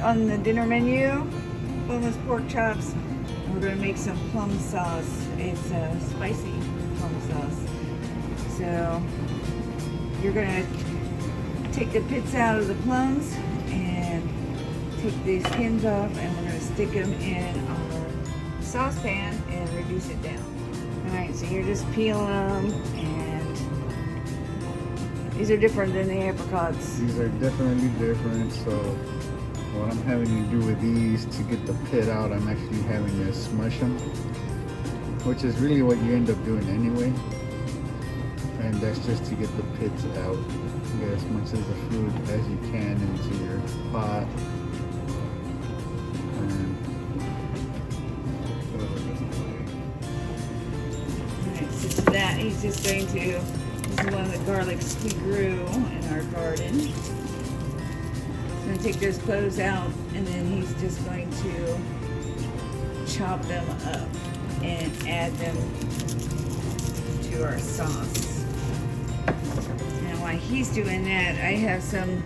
on the dinner menu, boneless pork chops. And we're gonna make some plum sauce. It's a spicy plum sauce. So you're gonna take the pits out of the plums and take these skins off, and we're gonna stick them in our saucepan and reduce it down. All right, so you're just peeling them, and these are different than the apricots. These are definitely different. So what I'm having to do with these to get the pit out, I'm actually having to smush them, which is really what you end up doing anyway. And that's just to get the pits out. Get as much of the fruit as you can into your pot. And Alright, so to that he's just going to, this is one of the garlics we grew in our garden. He's going to take those cloves out, and then he's just going to chop them up and add them to our sauce. While he's doing that, I have some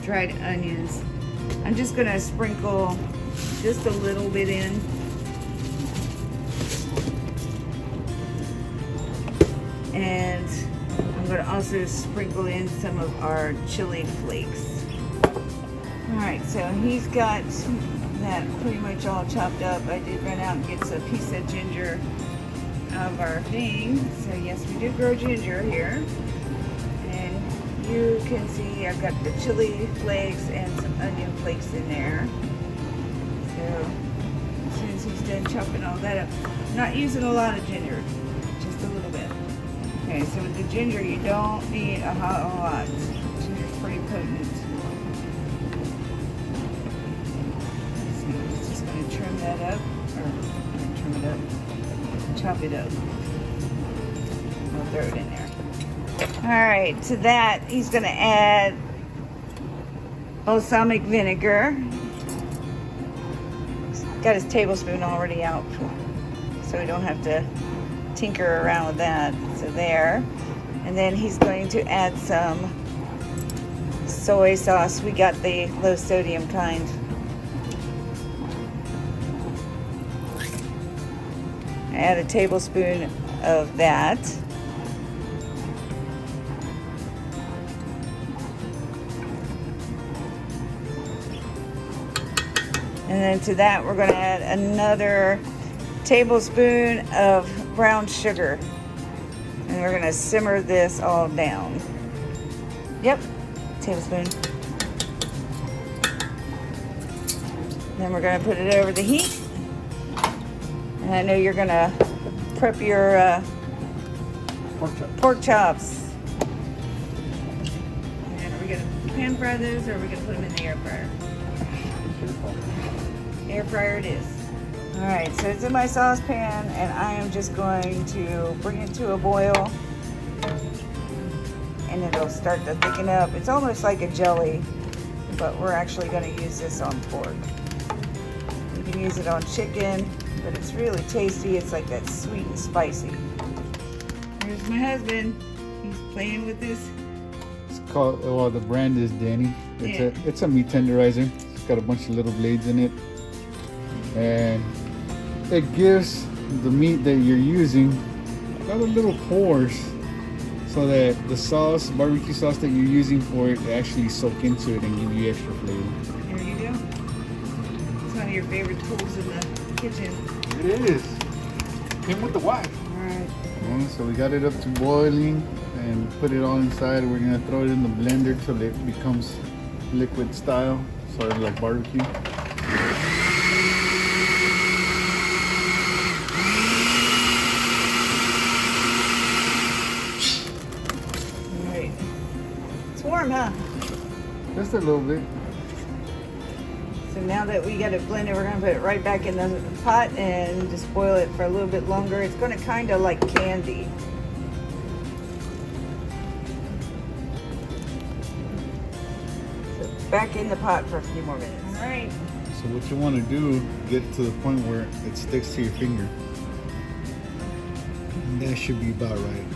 dried onions. I'm just gonna sprinkle just a little bit in. And I'm gonna also sprinkle in some of our chili flakes. All right, so he's got that pretty much all chopped up. I did run out and get a piece of ginger of our thing. So yes, we do grow ginger here, and you can see I've got the chili flakes and some onion flakes in there. So as soon as he's done chopping all that up, I'm not using a lot of ginger, just a little bit. Okay, so with the ginger you don't need a whole lot. Ginger's pretty potent. So I'm just going to trim that up, or trim it up. Chop it up. I'll throw it in there. Alright, to that he's going to add balsamic vinegar. He's got his tablespoon already out, so we don't have to tinker around with that. So there. And then he's going to add some soy sauce. We got the low sodium kind. Add a tablespoon of that. And then to that we're going to add another tablespoon of brown sugar. And we're going to simmer this all down. Yep, tablespoon. Then we're going to put it over the heat. And I know you're gonna prep your pork chops. And are we gonna pan fry those, or are we gonna put them in the air fryer? Air fryer it is. All right, so it's in my saucepan, and I am just going to bring it to a boil, and it'll start to thicken up. It's almost like a jelly, but we're actually gonna use this on pork. You can use it on chicken, but it's really tasty. It's like that sweet and spicy. Here's my husband. He's playing with this. it's called, well, the brand is Danny. It's a meat tenderizer. It's got a bunch of little blades in it, and it gives the meat that you're using a lot of little pores, so that the sauce, barbecue sauce that you're using for it, actually soak into it and give you extra flavor. There you go. It's one of your favorite tools in the kitchen. It is. Came with the wife. Alright. So we got it up to boiling and put it all inside. We're gonna throw it in the blender till it becomes liquid style, sort of like barbecue. Alright. It's warm, huh? Just a little bit. So now that we got it blended, we're going to put it right back in the pot and just boil it for a little bit longer. It's going to kind of like candy. So back in the pot for a few more minutes. All right. So what you want to do, get to the point where it sticks to your finger. And that should be about right.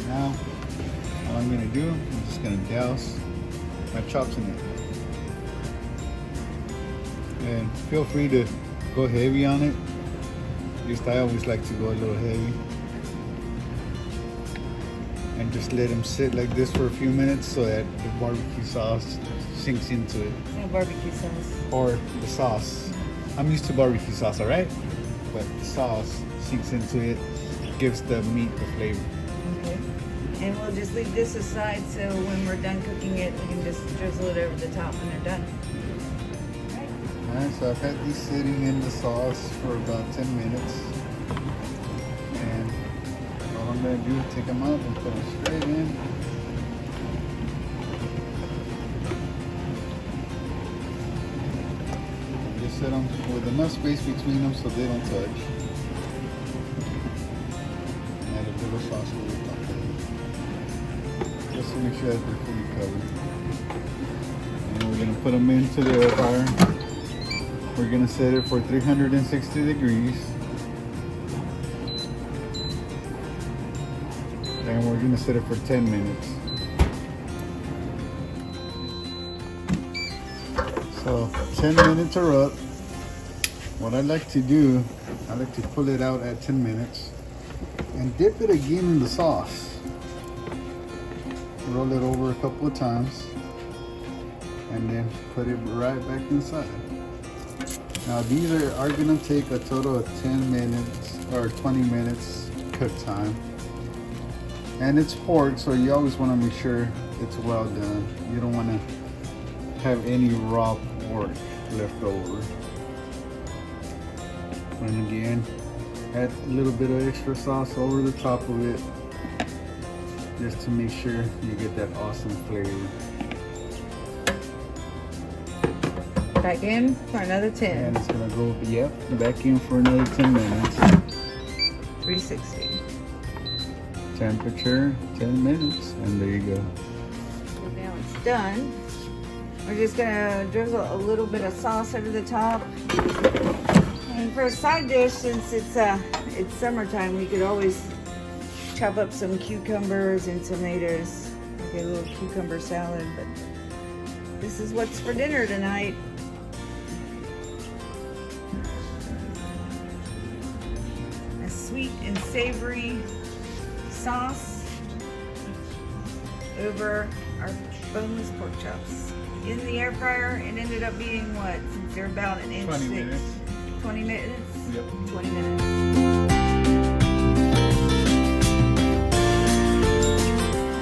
Now, All I'm gonna do, I'm just gonna douse my chops in it. And feel free to go heavy on it. At least I always like to go a little heavy. And just let them sit like this for a few minutes so that the barbecue sauce sinks into it. No barbecue sauce. Or the sauce. I'm used to barbecue sauce, alright? But the sauce sinks into it, gives the meat the flavor. Okay. And we'll just leave this aside so when we're done cooking it, we can just drizzle it over the top when they're done. Alright, so I've had these sitting in the sauce for about 10 minutes. And all I'm going to do is take them out and put them straight in. Just set them with enough space between them so they don't touch. Add a little sauce over the top of it. Just to make sure that they're fully covered. And we're going to put them into the air fryer. We're gonna set it for 360 degrees. And we're gonna set it for 10 minutes. So 10 minutes are up. What I like to do, I like to pull it out at 10 minutes and dip it again in the sauce. Roll it over a couple of times and then put it right back inside. Now these are gonna take a total of 10 minutes or 20 minutes cook time. And it's pork, so you always wanna make sure it's well done. You don't wanna have any raw pork left over. And again, add a little bit of extra sauce over the top of it, just to make sure you get that awesome flavor. Back in for another 10. And it's gonna go, yep, back in for another 10 minutes. 360. Temperature, 10 minutes, and there you go. So now it's done. We're just gonna drizzle a little bit of sauce over the top. And for a side dish, since it's summertime, we could always chop up some cucumbers and tomatoes, like a little cucumber salad. But this is what's for dinner tonight. A sweet and savory sauce over our boneless pork chops. In the air fryer, it ended up being what? Since they're about an inch 20 thick. minutes. 20 minutes? Yep. 20 minutes.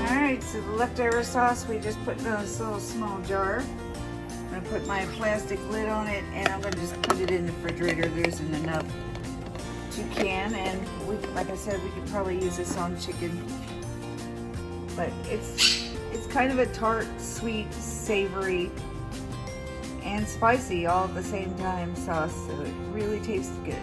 Alright, so the leftover sauce we just put in this little small jar. I'm going to put my plastic lid on it and I'm going to just put it in the refrigerator. There isn't enough to can, and we, like I said, we could probably use this on chicken. But it's kind of a tart, sweet, savory, and spicy all at the same time sauce, so it really tastes good.